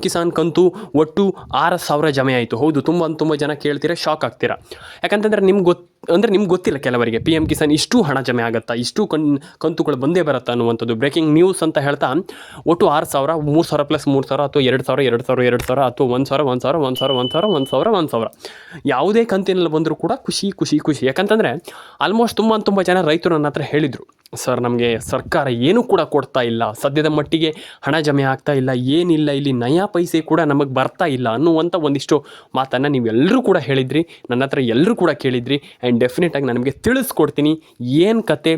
ಕಿಸಾನ್ ಕಂತು ಒಟ್ಟು 6,000 ಜಮೆ ಆಯಿತು. ಹೌದು, ತುಂಬ ಜನ ಕೇಳ್ತೀರಾ, ಶಾಕ್ ಆಗ್ತೀರಾ. ಯಾಕಂತಂದರೆ ನಿಮ್ಗೆ ಗೊತ್ತಿಲ್ಲ ಕೆಲವರಿಗೆ ಕಿಸಾನ್ ಇಷ್ಟು ಹಣ ಜಮೆ ಆಗುತ್ತಾ, ಇಷ್ಟು ಕಂತುಗಳು ಬಂದೇ ಬರುತ್ತಾ ಅನ್ನುವಂಥದ್ದು ಬ್ರೇಕಿಂಗ್ ನ್ಯೂಸ್ ಅಂತ ಹೇಳ್ತಾ ಒಟ್ಟು 6,000, 3,000 ಪ್ಲಸ್ 3,000 ಅಥವಾ 2,000 ಅಥವಾ 1,000 ಯಾವುದೇ ಕಂತಿನಲ್ಲಿ ಬಂದರೂ ಕೂಡ ಖುಷಿ. ಯಾಕಂತಂದರೆ ಆಲ್ಮೋಸ್ಟ್ ತುಂಬ ಜನ ರೈತರು ನನ್ನ ಹತ್ರ ಹೇಳಿದರು, ಸರ್ ನಮಗೆ ಸರ್ಕಾರ ಏನೂ ಕೂಡ ಕೊಡ್ತಾ ಇಲ್ಲ, ಸದ್ಯದ ಮಟ್ಟಿಗೆ ಹಣ ಜಮೆ ಆಗ್ತಾ ಇಲ್ಲ, ಏನಿಲ್ಲ ಇಲ್ಲಿ ನಯಾ ಪೈಸೆ ಕೂಡ ನಮಗೆ ಬರ್ತಾ ಇಲ್ಲ ಅನ್ನುವಂಥ ಒಂದಿಷ್ಟು ಮಾತನ್ನು ನೀವೆಲ್ಲರೂ ಕೂಡ ಹೇಳಿದ್ರಿ, ನನ್ನ ಹತ್ರ ಎಲ್ಲರೂ ಕೂಡ ಕೇಳಿದ್ರಿ. ಆ್ಯಂಡ್ ಡೆಫಿನೆಟಾಗಿ ನಾನು ನಿಮಗೆ ತಿಳಿಸ್ಕೊಡ್ತೀನಿ ಏನು ಕತೆ,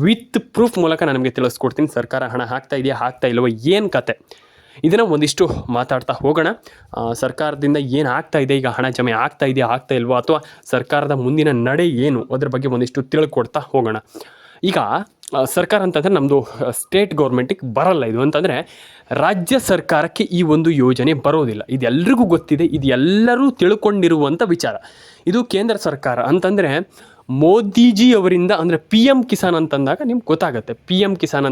ವಿತ್ ಪ್ರೂಫ್ ಮೂಲಕ ನಾನು ನಿಮಗೆ ತಿಳಿಸ್ಕೊಡ್ತೀನಿ. ಸರ್ಕಾರ ಹಣ ಹಾಕ್ತಾ ಇಲ್ವೋ ಏನು ಕತೆ, ಇದನ್ನು ಒಂದಿಷ್ಟು ಮಾತಾಡ್ತಾ ಹೋಗೋಣ. ಸರ್ಕಾರದಿಂದ ಏನು ಆಗ್ತಾ ಇದೆ, ಈಗ ಹಣ ಜಮೆ ಆಗ್ತಾ ಇಲ್ವೋ, ಅಥವಾ ಸರ್ಕಾರದ ಮುಂದಿನ ನಡೆ ಏನು, ಅದ್ರ ಬಗ್ಗೆ ಒಂದಿಷ್ಟು ತಿಳ್ಕೊಡ್ತಾ ಹೋಗೋಣ. ಈಗ ಸರ್ಕಾರ ಅಂತಂದರೆ ನಮ್ಮದು ಸ್ಟೇಟ್ ಗೌರ್ಮೆಂಟಿಗೆ ಬರಲ್ಲ ಇದು, ಅಂತಂದರೆ ರಾಜ್ಯ ಸರ್ಕಾರಕ್ಕೆ ಈ ಒಂದು ಯೋಜನೆ ಬರೋದಿಲ್ಲ. ಇದೆಲ್ಲರಿಗೂ ಗೊತ್ತಿದೆ, ಇದು ಎಲ್ಲರೂ ತಿಳ್ಕೊಂಡಿರುವಂಥ ವಿಚಾರ. ಇದು ಕೇಂದ್ರ ಸರ್ಕಾರ ಅಂತಂದರೆ ಮೋದಿಜಿ ಅವರಿಂದ, ಅಂದರೆ ಕಿಸಾನ್ ಅಂತಂದಾಗ ನಿಮ್ಗೆ ಗೊತ್ತಾಗುತ್ತೆ. ಕಿಸಾನ್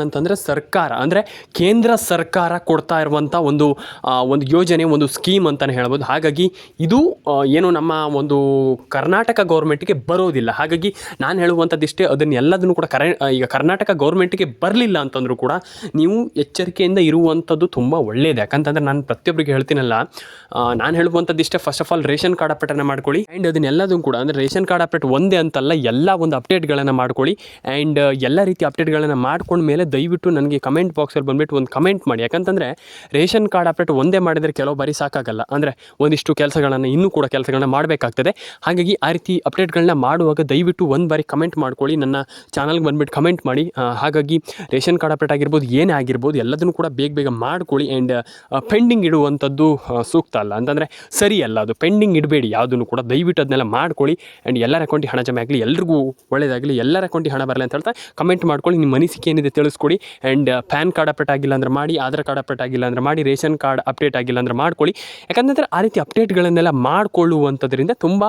ಅಂತಂದರೆ ಸರ್ಕಾರ, ಅಂದರೆ ಕೇಂದ್ರ ಸರ್ಕಾರ ಕೊಡ್ತಾ ಇರುವಂಥ ಒಂದು ಯೋಜನೆ, ಒಂದು ಸ್ಕೀಮ್ ಅಂತಲೇ ಹೇಳ್ಬೋದು. ಹಾಗಾಗಿ ಇದು ಏನು ನಮ್ಮ ಒಂದು ಕರ್ನಾಟಕ ಗೌರ್ಮೆಂಟಿಗೆ ಬರೋದಿಲ್ಲ. ಹಾಗಾಗಿ ನಾನು ಹೇಳುವಂಥದ್ದಿಷ್ಟೇ, ಅದನ್ನೆಲ್ಲದನ್ನು ಕೂಡ ಈಗ ಕರ್ನಾಟಕ ಗೌರ್ಮೆಂಟಿಗೆ ಬರಲಿಲ್ಲ ಅಂತಂದರೂ ಕೂಡ ನೀವು ಎಚ್ಚರಿಕೆಯಿಂದ ಇರುವಂಥದ್ದು ತುಂಬ ಒಳ್ಳೆಯದು. ಯಾಕಂತಂದರೆ ನಾನು ಪ್ರತಿಯೊಬ್ಬರಿಗೆ ಹೇಳ್ತೀನಲ್ಲ, ನಾನು ಹೇಳುವಂಥದ್ದಿಷ್ಟೇ, first of all ration card ಅಪ್ಡೇಟನ್ನು ಮಾಡ್ಕೊಳ್ಳಿ. ಆ್ಯಂಡ್ ಅದನ್ನೆಲ್ಲದೂ ಕೂಡ, ಅಂದರೆ ರೇಷನ್ ಕಾರ್ಡ್ ಅಪ್ಡೇಟ್ ಒಂದೇ ಅಂತಲ್ಲ, ಎಲ್ಲ ಒಂದು ಅಪ್ಡೇಟ್ಗಳನ್ನು ಮಾಡ್ಕೊಳ್ಳಿ. ಆ್ಯಂಡ್ ಎಲ್ಲ ರೀತಿ ಅಪ್ಡೇಟ್ಗಳನ್ನು ಮಾಡ್ಕೊಂಡ್ಮೇಲೆ ದಯವಿಟ್ಟು ನನಗೆ ಕಮೆಂಟ್ ಬಾಕ್ಸಲ್ಲಿ ಬಂದುಬಿಟ್ಟು ಒಂದು ಕಮೆಂಟ್ ಮಾಡಿ. ಯಾಕಂತಂದರೆ ರೇಷನ್ ಕಾರ್ಡ್ ಅಪ್ಡೇಟ್ ಒಂದೇ ಮಾಡಿದರೆ ಕೆಲವು ಬಾರಿ ಸಾಕಾಗಲ್ಲ, ಅಂದರೆ ಒಂದಿಷ್ಟು ಇನ್ನೂ ಕೂಡ ಕೆಲಸಗಳನ್ನ ಮಾಡಬೇಕಾಗ್ತದೆ. ಹಾಗಾಗಿ ಆ ರೀತಿ ಅಪ್ಡೇಟ್ಗಳನ್ನ ಮಾಡುವಾಗ ದಯವಿಟ್ಟು ಒಂದು ಬಾರಿ ಕಮೆಂಟ್ ಮಾಡ್ಕೊಳ್ಳಿ, ನನ್ನ ಚಾನಲ್ಗೆ ಬಂದುಬಿಟ್ಟು ಕಮೆಂಟ್ ಮಾಡಿ. ಹಾಗಾಗಿ ರೇಷನ್ ಕಾರ್ಡ್ ಅಪ್ಡೇಟ್ ಆಗಿರ್ಬೋದು, ಏನೇ ಆಗಿರ್ಬೋದು, ಎಲ್ಲದನ್ನು ಕೂಡ ಬೇಗ ಮಾಡ್ಕೊಳ್ಳಿ. ಆ್ಯಂಡ್ ಪೆಂಡಿಂಗ್ ಇಡುವಂಥದ್ದು ಸೂಕ್ತ ಅಲ್ಲ, ಅಂತಂದರೆ ಸರಿ ಅಲ್ಲ, ಅದು ಪೆಂಡಿಂಗ್ ಇಡಬೇಡಿ ಯಾವುದನ್ನು ಕೂಡ, ದಯವಿಟ್ಟು ಅದನ್ನೆಲ್ಲ ಮಾಡ್ಕೊಳ್ಳಿ. ಆ್ಯಂಡ್ ಎಲ್ಲರ ಅಕೌಂಟಿಗೆ ಹಣ ಜಮೆ ಆಗಲಿ, ಎಲ್ರಿಗೂ ಒಳ್ಳೆಯದಾಗಲಿ, ಎಲ್ಲರ ಅಕೌಂಟಿಗೆ ಹಣ ಬರಲಿ ಅಂತ ಹೇಳ್ತಾ ಕಮೆಂಟ್ ಮಾಡ್ಕೊಳ್ಳಿ. ನಿಮ್ಮ ಅನಿಸಿಕೆ ಏನಿದೆ ತಿಳಿಸ್ಕೊಡಿ. ಆ್ಯಂಡ್ ಪ್ಯಾನ್ ಕಾರ್ಡ್ ಅಪ್ಡೇಟ್ ಆಗಿಲ್ಲ ಅಂದರೆ ಮಾಡಿ, ಆಧಾರ್ ಕಾರ್ಡ್ ಅಪ್ಡೇಟ್ ಆಗಿಲ್ಲ ಅಂದರೆ ಮಾಡಿ, ರೇಷನ್ ಕಾರ್ಡ್ ಅಪ್ಡೇಟ್ ಆಗಿಲ್ಲ ಅಂದರೆ ಮಾಡ್ಕೊಳ್ಳಿ. ಯಾಕಂದರೆ ಆ ರೀತಿ ಅಪ್ಡೇಟ್ಗಳನ್ನೆಲ್ಲ ಮಾಡಿಕೊಳ್ಳುವಂಥದ್ರಿಂದ ತುಂಬ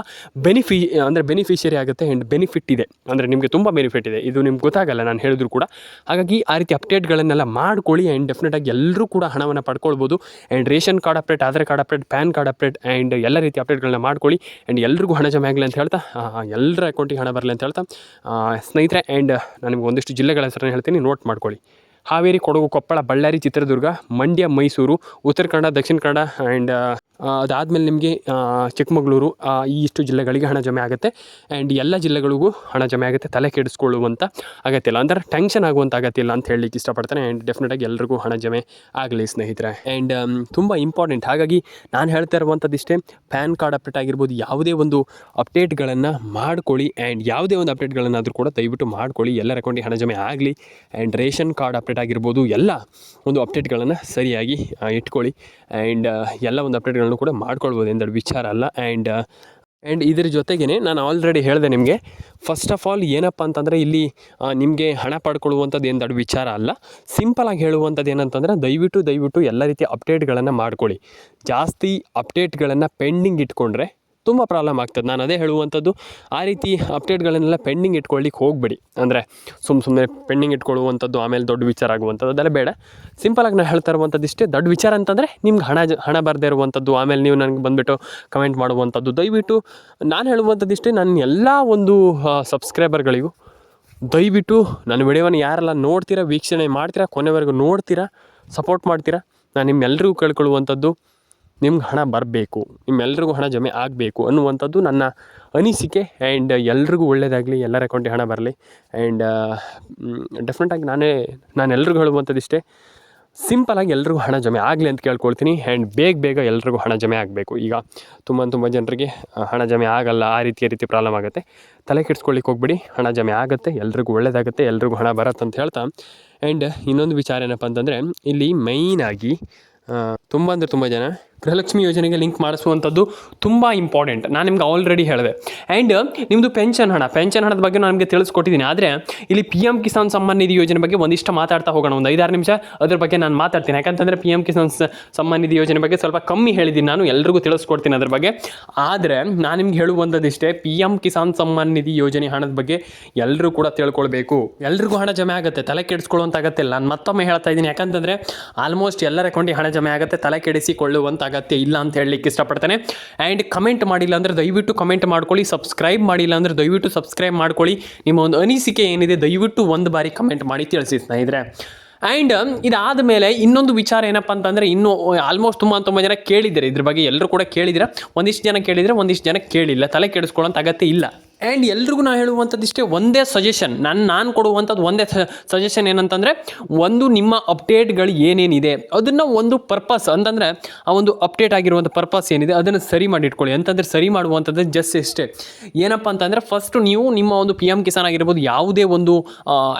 ಬೆನಿಫಿಷಿಯರಿ ಆಗುತ್ತೆ. ಆ್ಯಂಡ್ ಬೆನಿಫಿಟ್ ಇದೆ, ಅಂದರೆ ನಿಮಗೆ ತುಂಬ ಬೆನಿಫಿಟ್ ಇದೆ, ಇದು ನಿಮ್ಗೆ ಗೊತ್ತಾಗಲ್ಲ ನಾನು ಹೇಳಿದ್ರು ಕೂಡ. ಹಾಗಾಗಿ ಆ ರೀತಿ ಅಪ್ಡೇಟ್ಗಳನ್ನೆಲ್ಲ ಮಾಡ್ಕೊಳ್ಳಿ. ಆ್ಯಂಡ್ ಡೆಫಿನೆಟಾಗಿ ಎಲ್ಲರೂ ಕೂಡ ಹಣವನ್ನು ಪಡ್ಕೊಳ್ಬೋದು. And ration card update, Aadhaar card update, PAN card update, and ಎಲ್ಲ ರೀತಿ ಅಪ್ಡೇಟ್ಗಳನ್ನ ಮಾಡ್ಕೊಳ್ಳಿ. ಆ್ಯಂಡ್ ಎಲ್ರಿಗೂ ಹಣ ಜಮೆ ಆಗಲಿ ಅಂತ ಹೇಳ್ತಾ, ಎಲ್ಲರ ಅಕೌಂಟಿಗೆ ಹಣ ಬರಲಿ ಅಂತ ಹೇಳ್ತಾ ಸ್ನೇಹಿತರೆ. ಆ್ಯಂಡ್ ನಾನು ನಿಮ್ಗೆ ಒಂದಿಷ್ಟು ಜಿಲ್ಲೆಗಳ ಹೆಸರನ್ನು ಹೇಳ್ತೀನಿ, ನೋಟ್ ಮಾಡ್ಕೊಳ್ಳಿ. ಹಾವೇರಿ, ಕೊಡಗು, ಕೊಪ್ಪಳ, ಬಳ್ಳಾರಿ, ಚಿತ್ರದುರ್ಗ, ಮಂಡ್ಯ, ಮೈಸೂರು, ಉತ್ತರ ಕನ್ನಡ, ದಕ್ಷಿಣ ಕನ್ನಡ, ಆ್ಯಂಡ್ ಅದಾದಮೇಲೆ ನಿಮಗೆ ಚಿಕ್ಕಮಗಳೂರು, ಈ ಇಷ್ಟು ಜಿಲ್ಲೆಗಳಿಗೆ ಹಣ ಜಮೆ ಆಗುತ್ತೆ. ಆ್ಯಂಡ್ ಎಲ್ಲ ಜಿಲ್ಲೆಗಳಿಗೂ ಹಣ ಜಮೆ ಆಗುತ್ತೆ. ತಲೆ ಕೆಡಿಸ್ಕೊಳ್ಳುವಂಥ ಅಗತ್ಯ ಇಲ್ಲ, ಅಂದರೆ ಟೆನ್ಷನ್ ಆಗುವಂಥ ಅಗತ್ಯ ಇಲ್ಲ ಅಂತ ಹೇಳಲಿಕ್ಕೆ ಇಷ್ಟಪಡ್ತೇನೆ. ಆ್ಯಂಡ್ ಡೆಫಿನೆಟಾಗಿ ಎಲ್ರಿಗೂ ಹಣ ಜಮೆ ಆಗಲಿ ಸ್ನೇಹಿತರೆ. ಆ್ಯಂಡ್ ತುಂಬ ಇಂಪಾರ್ಟೆಂಟ್. ಹಾಗಾಗಿ ನಾನು ಹೇಳ್ತಾ ಇರುವಂಥದ್ದಿಷ್ಟೇ, ಪ್ಯಾನ್ ಕಾರ್ಡ್ ಅಪ್ಡೇಟ್ ಆಗಿರ್ಬೋದು, ಯಾವುದೇ ಒಂದು ಅಪ್ಡೇಟ್ಗಳನ್ನು ಮಾಡ್ಕೊಳ್ಳಿ. ಆ್ಯಂಡ್ ಯಾವುದೇ ಒಂದು ಅಪ್ಡೇಟ್ಗಳನ್ನಾದರೂ ಕೂಡ ದಯವಿಟ್ಟು ಮಾಡ್ಕೊಳ್ಳಿ, ಎಲ್ಲರ ಅಕೌಂಟಿಗೆ ಹಣ ಜಮೆ ಆಗಲಿ. ಆ್ಯಂಡ್ ರೇಷನ್ ಕಾರ್ಡ್ ಅಪ್ಡೇಟ್ ಆಗಿರ್ಬೋದು, ಎಲ್ಲ ಒಂದು ಅಪ್ಡೇಟ್ಗಳನ್ನು ಸರಿಯಾಗಿ ಇಟ್ಕೊಳ್ಳಿ. ಆ್ಯಂಡ್ ಎಲ್ಲ ಒಂದು ಅಪ್ಡೇಟ್ಗಳನ್ನು ಕೂಡ ಮಾಡ್ಕೊಳ್ಬೋದು, ಎಂದೆರಡು ವಿಚಾರ ಅಲ್ಲ. ಆ್ಯಂಡ್ ಇದ್ರ ಜೊತೆಗೇ ನಾನು ಆಲ್ರೆಡಿ ಹೇಳಿದೆ ನಿಮಗೆ, ಫಸ್ಟ್ ಆಫ್ ಆಲ್ ಏನಪ್ಪ ಅಂತಂದರೆ ಇಲ್ಲಿ ನಿಮಗೆ ಹಣ ಪಡ್ಕೊಳ್ಳುವಂಥದ್ದು ಏನು ದೊಡ್ಡ ವಿಚಾರ ಅಲ್ಲ. ಸಿಂಪಲಾಗಿ ಹೇಳುವಂಥದ್ದು ಏನಂತಂದರೆ, ದಯವಿಟ್ಟು ಎಲ್ಲ ರೀತಿಯ ಅಪ್ಡೇಟ್ಗಳನ್ನು ಮಾಡ್ಕೊಳ್ಳಿ. ಜಾಸ್ತಿ ಅಪ್ಡೇಟ್ಗಳನ್ನು ಪೆಂಡಿಂಗ್ ಇಟ್ಕೊಂಡ್ರೆ ತುಂಬ ಪ್ರಾಬ್ಲಮ್ ಆಗ್ತದೆ. ನಾನು ಅದೇ ಹೇಳುವಂಥದ್ದು, ಆ ರೀತಿ ಅಪ್ಡೇಟ್ಗಳನ್ನೆಲ್ಲ ಪೆಂಡಿಂಗ್ ಇಟ್ಕೊಳ್ಳಿಕ್ಕೆ ಹೋಗಬೇಡಿ. ಅಂದರೆ ಸುಮ್ಮನೆ ಪೆಂಡಿಂಗ್ ಇಟ್ಕೊಳ್ಳುವಂಥದ್ದು ಆಮೇಲೆ ದೊಡ್ಡ ವಿಚಾರ ಆಗುವಂಥದ್ದು ಅದೆಲ್ಲ ಬೇಡ. ಸಿಂಪಲಾಗಿ ನಾನು ಹೇಳ್ತಾ ಇರುವಂಥದ್ದು ಇಷ್ಟೇ, ದೊಡ್ಡ ವಿಚಾರ ಅಂತಂದರೆ ನಿಮ್ಗೆ ಹಣ ಬರದೇ ಇರುವಂಥದ್ದು, ಆಮೇಲೆ ನೀವು ನನಗೆ ಬಂದುಬಿಟ್ಟು ಕಮೆಂಟ್ ಮಾಡುವಂಥದ್ದು. ದಯವಿಟ್ಟು ನಾನು ಹೇಳುವಂಥದ್ದು ಇಷ್ಟೇ, ನನ್ನ ಎಲ್ಲ ಒಂದು ಸಬ್ಸ್ಕ್ರೈಬರ್ಗಳಿಗೂ ದಯವಿಟ್ಟು ನನ್ನ ವಿಡಿಯೋವನ್ನು ಯಾರೆಲ್ಲ ನೋಡ್ತೀರಾ, ವೀಕ್ಷಣೆ ಮಾಡ್ತೀರಾ, ಕೊನೆವರೆಗೂ ನೋಡ್ತೀರಾ, ಸಪೋರ್ಟ್ ಮಾಡ್ತೀರಾ, ನಾನು ನಿಮ್ಮೆಲ್ಲರಿಗೂ ಕೇಳ್ಕೊಳ್ಳುವಂಥದ್ದು, ನಿಮ್ಗೆ ಹಣ ಬರಬೇಕು, ನಿಮ್ಮೆಲ್ರಿಗೂ ಹಣ ಜಮೆ ಆಗಬೇಕು ಅನ್ನುವಂಥದ್ದು ನನ್ನ ಅನಿಸಿಕೆ. ಆ್ಯಂಡ್ ಎಲ್ರಿಗೂ ಒಳ್ಳೆಯದಾಗಲಿ, ಎಲ್ಲರ ಅಕೌಂಟಿಗೆ ಹಣ ಬರಲಿ. ಆ್ಯಂಡ್ ಡೆಫಿನೆಟಾಗಿ ನಾನು ಎಲ್ರಿಗೂ ಹೇಳುವಂಥದ್ದು ಇಷ್ಟೇ, ಸಿಂಪಲಾಗಿ ಎಲ್ರಿಗೂ ಹಣ ಜಮೆ ಆಗಲಿ ಅಂತ ಕೇಳ್ಕೊಳ್ತೀನಿ. ಆ್ಯಂಡ್ ಬೇಗ ಎಲ್ರಿಗೂ ಹಣ ಜಮೆ ಆಗಬೇಕು. ಈಗ ತುಂಬ ಜನರಿಗೆ ಹಣ ಜಮೆ ಆಗಲ್ಲ, ಆ ರೀತಿ ಪ್ರಾಬ್ಲಮ್ ಆಗುತ್ತೆ. ತಲೆ ಕೆಡಿಸ್ಕೊಳ್ಳಿಕ್ಕೆ ಹೋಗ್ಬಿಡಿ, ಹಣ ಜಮೆ ಆಗುತ್ತೆ, ಎಲ್ರಿಗೂ ಒಳ್ಳೆಯದಾಗುತ್ತೆ, ಎಲ್ರಿಗೂ ಹಣ ಬರುತ್ತೆ ಅಂತ ಹೇಳ್ತಾ. ಆ್ಯಂಡ್ ಇನ್ನೊಂದು ವಿಚಾರ ಏನಪ್ಪ ಅಂತಂದರೆ, ಇಲ್ಲಿ ಮೈನಾಗಿ ತುಂಬ ಜನ ಗೃಹಲಕ್ಷ್ಮಿ ಯೋಜನೆಗೆ ಲಿಂಕ್ ಮಾಡಿಸುವಂಥದ್ದು ತುಂಬ ಇಂಪಾರ್ಟೆಂಟ್. ನಾನು ನಿಮ್ಗೆ ಆಲ್ರೆಡಿ ಹೇಳಿದೆ. ಆ್ಯಂಡ್ ನಿಮ್ಮದು ಪೆನ್ಷನ್ ಹಣದ ಬಗ್ಗೆ ನಾನು ನಿಮಗೆ ತಿಳಿಸ್ಕೊಟ್ಟಿದ್ದೀನಿ. ಆದರೆ ಇಲ್ಲಿ PM ಕಿಸಾನ್ ಸಮ್ಮಾನ್ ನಿಧಿ ಯೋಜನೆ ಬಗ್ಗೆ ಒಂದಿಷ್ಟು ಮಾತಾಡ್ತಾ ಹೋಗೋಣ, ಒಂದು 5-6 ನಿಮಿಷ ಅದ್ರ ಬಗ್ಗೆ ನಾನು ಮಾತಾಡ್ತೀನಿ. ಯಾಕಂತಂದರೆ PM ಕಿಸಾನ್ ಸಮ್ಮಾನ್ ನಿಧಿ ಯೋಜನೆ ಬಗ್ಗೆ ಸ್ವಲ್ಪ ಕಮ್ಮಿ ಹೇಳಿದ್ದೀನಿ, ನಾನು ಎಲ್ರಿಗೂ ತಿಳಿಸ್ಕೊಡ್ತೀನಿ ಅದ್ರ ಬಗ್ಗೆ. ಆದರೆ ನಾನು ನಿಮ್ಗೆ ಹೇಳುವಂಥದ್ದಿಷ್ಟೇ, PM ಕಿಸಾನ್ ಸಮ್ಮಾನ್ ನಿಧಿ ಯೋಜನೆ ಹಣದ ಬಗ್ಗೆ ಎಲ್ಲರೂ ಕೂಡ ತಿಳ್ಕೊಳ್ಬೇಕು. ಎಲ್ರಿಗೂ ಹಣ ಜಮೆ ಆಗುತ್ತೆ, ತಲೆ ಕೆಡಿಸ್ಕೊಳ್ಳುವಂಥ ಅಗತ್ಯ ಇಲ್ಲ. ನಾನು ಮತ್ತೊಮ್ಮೆ ಹೇಳ್ತಾ ಇದ್ದೀನಿ, ಯಾಕಂತಂದರೆ ಆಲ್ಮೋಸ್ಟ್ ಎಲ್ಲರ ಅಕೌಂಟಿಗೆ ಹಣ ಜಮೆ ಆಗುತ್ತೆ, ತಲೆ ಕೆಡಿಸಿಕೊಳ್ಳುವಂಥ ಅಗತ್ಯ ಇಲ್ಲ ಅಂತ ಹೇಳಲಿಕ್ಕೆ ಇಷ್ಟಪಡ್ತೇನೆ. ಆ್ಯಂಡ್ ಕಮೆಂಟ್ ಮಾಡಿಲ್ಲ ಅಂದರೆ ದಯವಿಟ್ಟು ಕಮೆಂಟ್ ಮಾಡ್ಕೊಳ್ಳಿ, ಸಬ್ಸ್ಕ್ರೈಬ್ ಮಾಡಿಲ್ಲ ಅಂದರೆ ದಯವಿಟ್ಟು ಸಬ್ಸ್ಕ್ರೈಬ್ ಮಾಡ್ಕೊಳ್ಳಿ. ನಿಮ್ಮ ಒಂದು ಅನಿಸಿಕೆ ಏನಿದೆ ದಯವಿಟ್ಟು ಒಂದು ಬಾರಿ ಕಮೆಂಟ್ ಮಾಡಿ ತಿಳಿಸಿ ಸ್ನೇಹಿತರೆ. ಆ್ಯಂಡ್ ಇದಾದ ಮೇಲೆ ಇನ್ನೊಂದು ವಿಚಾರ ಏನಪ್ಪ ಅಂತಂದರೆ, ಇನ್ನೂ ಆಲ್ಮೋಸ್ಟ್ ತುಂಬ ಜನ ಕೇಳಿದ್ದಾರೆ ಇದ್ರ ಬಗ್ಗೆ, ಎಲ್ಲರೂ ಕೂಡ ಕೇಳಿದ್ರೆ, ಒಂದಿಷ್ಟು ಜನ ಕೇಳಿದರೆ ಒಂದಿಷ್ಟು ಜನ ಕೇಳಿಲ್ಲ. ತಲೆ ಕೆಡಿಸ್ಕೊಳ್ಳೋಂಥ ಅಗತ್ಯ ಇಲ್ಲ. ಆ್ಯಂಡ್ ಎಲ್ರಿಗೂ ನಾನು ಹೇಳುವಂಥದ್ದಿಷ್ಟೇ, ಒಂದೇ ಸಜೆಷನ್, ನಾನು ಕೊಡುವಂಥದ್ದು ಒಂದೇ ಸಜೆಷನ್ ಏನಂತಂದರೆ, ಒಂದು ನಿಮ್ಮ ಅಪ್ಡೇಟ್ಗಳು ಏನೇನಿದೆ ಅದನ್ನು ಒಂದು ಪರ್ಪಸ್ ಅಂತಂದರೆ, ಆ ಒಂದು ಅಪ್ಡೇಟ್ ಆಗಿರುವಂಥ ಪರ್ಪಸ್ ಏನಿದೆ ಅದನ್ನು ಸರಿ ಮಾಡಿ ಇಟ್ಕೊಳ್ಳಿ. ಅಂತಂದರೆ ಸರಿ ಮಾಡುವಂಥದ್ದು ಜಸ್ಟ್ ಇಷ್ಟೇ. ಏನಪ್ಪ ಅಂತಂದರೆ, ಫಸ್ಟು ನೀವು ನಿಮ್ಮ ಒಂದು PM ಕಿಸಾನ್ ಆಗಿರ್ಬೋದು, ಯಾವುದೇ ಒಂದು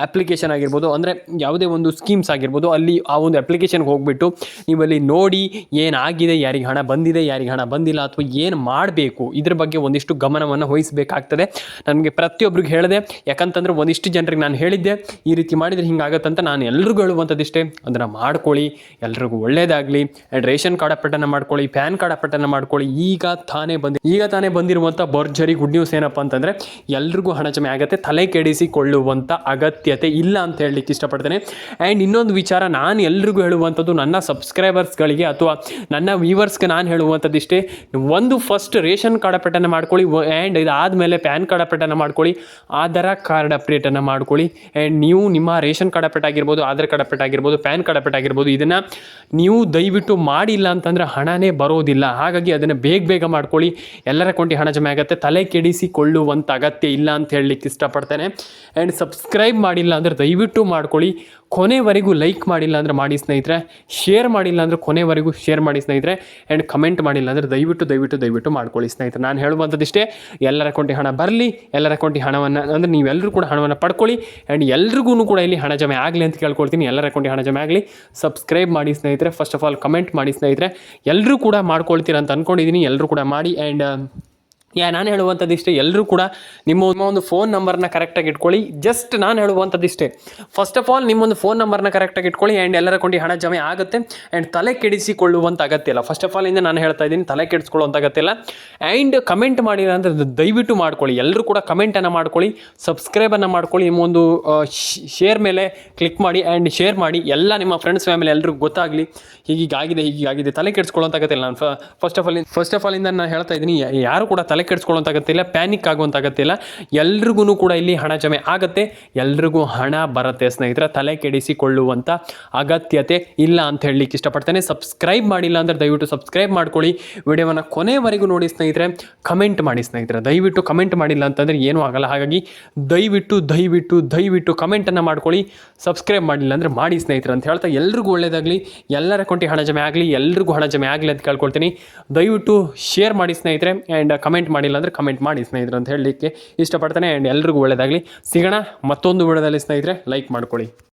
ಅಪ್ಲಿಕೇಶನ್ ಆಗಿರ್ಬೋದು, ಅಂದರೆ ಯಾವುದೇ ಒಂದು ಸ್ಕೀಮ್ಸ್ ಆಗಿರ್ಬೋದು, ಅಲ್ಲಿ ಆ ಒಂದು ಅಪ್ಲಿಕೇಶನ್ಗೆ ಹೋಗಿಬಿಟ್ಟು ನೀವಲ್ಲಿ ನೋಡಿ ಏನಾಗಿದೆ, ಯಾರಿಗೆ ಹಣ ಬಂದಿದೆ, ಯಾರಿಗೆ ಹಣ ಬಂದಿಲ್ಲ, ಅಥವಾ ಏನು ಮಾಡಬೇಕು ಇದ್ರ ಬಗ್ಗೆ ಒಂದಿಷ್ಟು ಗಮನವನ್ನು ವಹಿಸಬೇಕಾಗ್ತದೆ. ನನಗೆ ಪ್ರತಿಯೊಬ್ಬರಿಗೆ ಹೇಳಿದೆ, ಯಾಕಂತಂದರೆ ಒಂದಿಷ್ಟು ಜನರಿಗೆ ನಾನು ಹೇಳಿದ್ದೆ, ಈ ರೀತಿ ಮಾಡಿದರೆ ಹಿಂಗಾಗತ್ತಂತ. ನಾನು ಎಲ್ರಿಗೂ ಹೇಳುವಂಥದ್ದಿಷ್ಟೇ, ಅದನ್ನು ಮಾಡ್ಕೊಳ್ಳಿ, ಎಲ್ರಿಗೂ ಒಳ್ಳೆಯದಾಗಲಿ. ಆ್ಯಂಡ್ ರೇಷನ್ ಕಾರ್ಡ್ ಅಪ್ಡೇಟನ್ನು ಮಾಡ್ಕೊಳ್ಳಿ, ಪ್ಯಾನ್ ಕಾರ್ಡ್ ಅಪ್ಡೇಟನ್ನು ಮಾಡ್ಕೊಳ್ಳಿ. ಈಗ ತಾನೇ ಬಂದಿರುವಂಥ ಭರ್ಜರಿ ಗುಡ್ ನ್ಯೂಸ್ ಏನಪ್ಪ ಅಂತಂದರೆ, ಎಲ್ರಿಗೂ ಹಣ ಜಮೆ ಆಗುತ್ತೆ, ತಲೆ ಕೆಡಿಸಿಕೊಳ್ಳುವಂಥ ಅಗತ್ಯತೆ ಇಲ್ಲ ಅಂತ ಹೇಳಲಿಕ್ಕೆ ಇಷ್ಟಪಡ್ತೇನೆ. ಆ್ಯಂಡ್ ಇನ್ನೊಂದು ವಿಚಾರ ನಾನು ಎಲ್ರಿಗೂ ಹೇಳುವಂಥದ್ದು, ನನ್ನ ಸಬ್ಸ್ಕ್ರೈಬರ್ಸ್ಗಳಿಗೆ ಅಥವಾ ನನ್ನ ವ್ಯೂವರ್ಸ್ಗೆ ನಾನು ಹೇಳುವಂಥದ್ದಿಷ್ಟೇ, ಒಂದು ಫಸ್ಟ್ ರೇಷನ್ ಕಾರ್ಡ್ ಅಪ್ಡೇಟನ್ನು ಮಾಡ್ಕೊಳ್ಳಿ. ಆ್ಯಂಡ್ ಇದಾದಮೇಲೆ ಪ್ಯಾನ್ ಕಾರ್ಡ್ ಅಪ್ಡೇಟನ್ನು ಮಾಡ್ಕೊಳ್ಳಿ, ಆಧಾರ್ ಕಾರ್ಡ್ ಅಪ್ಡೇಟನ್ನು ಮಾಡ್ಕೊಳ್ಳಿ. ಆ್ಯಂಡ್ ನೀವು ನಿಮ್ಮ ರೇಷನ್ ಕಾರ್ಡ್ ಅಪ್ಡೇಟ್ ಆಗಿರ್ಬೋದು, ಆಧಾರ್ ಕಾರ್ಡ್ ಅಪ್ಡೇಟ್ ಆಗಿರ್ಬೋದು, ಪ್ಯಾನ್ ಕಾರ್ಡ್ ಅಪ್ಡೇಟ್ ಆಗಿರ್ಬೋದು, ಇದನ್ನು ನೀವು ದಯವಿಟ್ಟು ಮಾಡಿಲ್ಲ ಅಂತಂದರೆ ಹಣನೇ ಬರೋದಿಲ್ಲ. ಹಾಗಾಗಿ ಅದನ್ನು ಬೇಗ ಮಾಡ್ಕೊಳ್ಳಿ. ಎಲ್ಲರ ಅಕೌಂಟಿಗೆ ಹಣ ಜಮೆ ಆಗುತ್ತೆ, ತಲೆ ಕೆಡಿಸಿಕೊಳ್ಳುವಂಥ ಅಗತ್ಯ ಇಲ್ಲ ಅಂತ ಹೇಳಲಿಕ್ಕೆ ಇಷ್ಟಪಡ್ತೇನೆ. ಆ್ಯಂಡ್ ಸಬ್ಸ್ಕ್ರೈಬ್ ಮಾಡಿಲ್ಲ ಅಂದರೆ ದಯವಿಟ್ಟು ಮಾಡ್ಕೊಳ್ಳಿ. ಕೊನೆವರೆಗೂ ಲೈಕ್ ಮಾಡಿಲ್ಲ ಅಂದರೆ ಮಾಡಿ ಸ್ನೇಹಿತರೆ, ಶೇರ್ ಮಾಡಿಲ್ಲ ಅಂದರೆ ಕೊನೆವರೆಗೂ ಶೇರ್ ಮಾಡಿ ಸ್ನೇಹಿತರೆ. ಆ್ಯಂಡ್ ಕಮೆಂಟ್ ಮಾಡಿಲ್ಲ ಅಂದರೆ ದಯವಿಟ್ಟು ಮಾಡ್ಕೊಳ್ಳಿ ಸ್ನೇಹಿತರೆ. ನಾನು ಹೇಳುವಂಥದ್ದಿಷ್ಟೇ, ಎಲ್ಲರ ಅಕೌಂಟಿಗೆ ಹಣ ಬರಲಿ, ಎಲ್ಲರ ಅಕೌಂಟಿಗೆ ಹಣವನ್ನು ಅಂದರೆ ನೀವೆಲ್ಲರೂ ಕೂಡ ಹಣವನ್ನು ಪಡ್ಕೊಳ್ಳಿ. ಆ್ಯಂಡ್ ಎಲ್ರಿಗೂ ಕೂಡ ಇಲ್ಲಿ ಹಣ ಜಮೆ ಆಗಲಿ ಅಂತ ಕೇಳ್ಕೊಳ್ತೀನಿ. ಎಲ್ಲರ ಅಕೌಂಟಿಗೆ ಹಣ ಜಮೆ ಆಗಲಿ. ಸಬ್ಸ್ಕ್ರೈಬ್ ಮಾಡಿ ಸ್ನೇಹಿತರೆ, ಫಸ್ಟ್ ಆಫ್ ಆಲ್ ಕಮೆಂಟ್ ಮಾಡಿ ಸ್ನೇಹಿತರೆ. ಎಲ್ಲರೂ ಕೂಡ ಮಾಡ್ಕೊಳ್ತೀರ ಅಂತ ಅಂದ್ಕೊಂಡಿದ್ದೀನಿ, ಎಲ್ಲರೂ ಕೂಡ ಮಾಡಿ. ಆ್ಯಂಡ್ ನಾನು ಹೇಳುವಂಥದ್ದಿಷ್ಟೇ, ಎಲ್ಲರೂ ಕೂಡ ನಿಮ್ಮ ಒಂದು ಫೋನ್ ನಂಬರ್ನ ಕರೆಕ್ಟಾಗಿ ಇಟ್ಕೊಳ್ಳಿ. ಜಸ್ಟ್ ನಾನು ಹೇಳುವಂಥದ್ದಿಷ್ಟೇ, ಫಸ್ಟ್ ಆಫ್ ಆಲ್ ನಿಮ್ಮೊಂದು ಫೋನ್ ನಂಬರ್ನ ಕರೆಕ್ಟಾಗಿ ಇಟ್ಕೊಳ್ಳಿ. ಆ್ಯಂಡ್ ಎಲ್ಲರ ಅಕೌಂಟಿಗೆ ಹಣ ಜಮೆ ಆಗುತ್ತೆ. ಆ್ಯಂಡ್ ತಲೆ ಕೆಡಿಸಿಕೊಳ್ಳುವಂಥ ಅಗತ್ಯ ಇಲ್ಲ. ಫಸ್ಟ್ ಆಫ್ ಆಲ್ ಇಂದ ನಾನು ಹೇಳ್ತಾ ಇದ್ದೀನಿ, ತಲೆ ಕೆಡಿಸ್ಕೊಳ್ಳುವಂಥ ಅಗತ್ಯ ಇಲ್ಲ. ಆ್ಯಂಡ್ ಕಮೆಂಟ್ ಮಾಡಿಲ್ಲ ಅಂದರೆ ದಯವಿಟ್ಟು ಮಾಡ್ಕೊಳ್ಳಿ. ಎಲ್ಲರೂ ಕೂಡ ಕಮೆಂಟನ್ನು ಮಾಡ್ಕೊಳ್ಳಿ, ಸಬ್ಸ್ಕ್ರೈಬನ್ನು ಮಾಡ್ಕೊಳ್ಳಿ. ನಿಮ್ಮೊಂದು ಶೇರ್ ಮೇಲೆ ಕ್ಲಿಕ್ ಮಾಡಿ ಆ್ಯಂಡ್ ಶೇರ್ ಮಾಡಿ. ಎಲ್ಲ ನಿಮ್ಮ ಫ್ರೆಂಡ್ಸ್ ಫ್ಯಾಮಿಲಿ ಎಲ್ರಿಗೂ ಗೊತ್ತಾಗಲಿ, ಹೀಗಾಗಿದೆ. ತಲೆ ಕೆಡಿಸ್ಕೊಳ್ಳುವಂಥ ಅಗತ್ಯ ಇಲ್ಲ. ನಾನು ಫಸ್ಟ್ ಆಫ್ ಆಲ್ ಇಂದ ನಾನು ಹೇಳ್ತಾ ಇದ್ದೀನಿ, ಯಾರು ಕೂಡ ತಲೆ ಕೆಡಿಸ್ಕೊಳ್ಳುವಂಥ ಅಗತ್ಯ ಇಲ್ಲ, ಪ್ಯಾನಿಕ್ ಆಗುವಂಥ ಅಗತ್ಯ ಇಲ್ಲ. ಎಲ್ರಿಗೂ ಕೂಡ ಇಲ್ಲಿ ಹಣ ಜಮೆ ಆಗುತ್ತೆ, ಎಲ್ರಿಗೂ ಹಣ ಬರುತ್ತೆ ಸ್ನೇಹಿತರೆ. ತಲೆ ಕೆಡಿಸಿಕೊಳ್ಳುವಂಥ ಅಗತ್ಯತೆ ಇಲ್ಲ ಅಂತ ಹೇಳಲಿಕ್ಕೆ ಇಷ್ಟಪಡ್ತೇನೆ. ಸಬ್ಸ್ಕ್ರೈಬ್ ಮಾಡಿಲ್ಲ ಅಂದರೆ ದಯವಿಟ್ಟು ಸಬ್ಸ್ಕ್ರೈಬ್ ಮಾಡ್ಕೊಳ್ಳಿ. ವಿಡಿಯೋವನ್ನು ಕೊನೆವರೆಗೂ ನೋಡಿ ಸ್ನೇಹಿತರೆ. ಕಮೆಂಟ್ ಮಾಡಿ ಸ್ನೇಹಿತರೆ, ದಯವಿಟ್ಟು ಕಮೆಂಟ್ ಮಾಡಿಲ್ಲ ಅಂತಂದರೆ ಏನೂ ಆಗಲ್ಲ. ಹಾಗಾಗಿ ದಯವಿಟ್ಟು ಕಮೆಂಟನ್ನು ಮಾಡ್ಕೊಳ್ಳಿ. ಸಬ್ಸ್ಕ್ರೈಬ್ ಮಾಡಿಲ್ಲ ಅಂದರೆ ಮಾಡಿ ಸ್ನೇಹಿತರೆ ಅಂತ ಹೇಳ್ತಾ, ಎಲ್ರಿಗೂ ಒಳ್ಳೆಯದಾಗಲಿ, ಎಲ್ಲರ ಅಕೌಂಟಿಗೆ ಹಣ ಜಮೆ ಆಗಲಿ, ಎಲ್ರಿಗೂ ಹಣ ಜಮೆ ಆಗಲಿ ಅಂತ ಕೇಳ್ಕೊಳ್ತೀನಿ. ದಯವಿಟ್ಟು ಶೇರ್ ಮಾಡಿ ಸ್ನೇಹಿತರೆ. ಆ್ಯಂಡ್ ಕಮೆಂಟ್ ಮಾಡಿಲ್ಲ ಅಂದರೆ ಕಮೆಂಟ್ ಮಾಡಿ ಸ್ನೇಹಿತರೆ ಅಂತ ಹೇಳಲಿಕ್ಕೆ ಇಷ್ಟಪಡ್ತೇನೆ. ಆ್ಯಂಡ್ ಎಲ್ರಿಗೂ ಒಳ್ಳೆಯದಾಗಲಿ. ಸಿಗೋಣ ಮತ್ತೊಂದು ವಿಡಿಯೋದಲ್ಲಿ ಸ್ನೇಹಿತರೆ. ಲೈಕ್ ಮಾಡ್ಕೊಳ್ಳಿ.